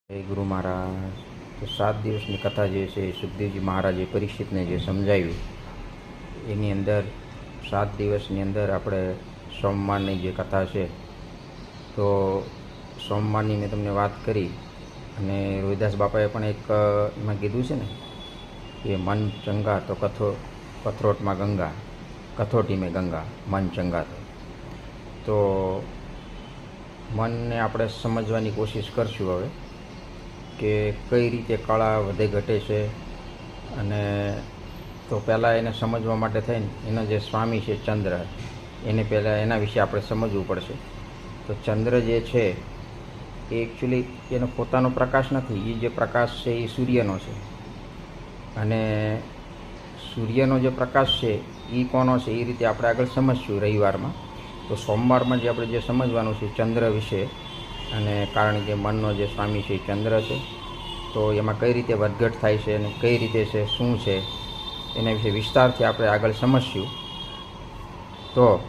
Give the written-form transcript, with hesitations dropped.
જય ગુરુ મહારાજ. તો 7 દિવસની કથા જે છે સુખદેવજી મહારાજે પરીક્ષિતને જે સમજાવ્યું એની અંદર 7 દિવસની અંદર આપણે સોમવારની જે કથા છે તો સોમવારની મેં તમને વાત કરી અને રોહિદાસ બાપાએ પણ એક એમાં કીધું છે ને કે મન ચંગા તો કથરોટમાં ગંગા, કથોટી મેં ગંગા, મન ચંગા. તો મનને આપણે સમજવાની કોશિશ કરશું હવે કે કઈ રીતે કળા વધે ઘટે છે. અને તો પહેલાં એને સમજવા માટે થઈને એનો જે સ્વામી છે ચંદ્ર, એને પહેલાં એના વિશે આપણે સમજવું પડશે. તો ચંદ્ર જે છે એ એકચ્યુઅલી એનો પોતાનો પ્રકાશ નથી, એ જે પ્રકાશ છે એ સૂર્યનો છે. અને સૂર્યનો જે પ્રકાશ છે એ કોનો છે એ રીતે આપણે આગળ સમજશું રવિવારમાં. તો સોમવારમાં જે આપણે જે સમજવાનું છે ચંદ્ર વિશે, અને કારણ કે મનનો જે સ્વામી છે એ ચંદ્ર છે, તો એમાં કઈ રીતે વધઘટ થાય છે અને કઈ રીતે છે, શું છે, એના વિશે વિસ્તારથી આપણે આગળ સમજશું. તો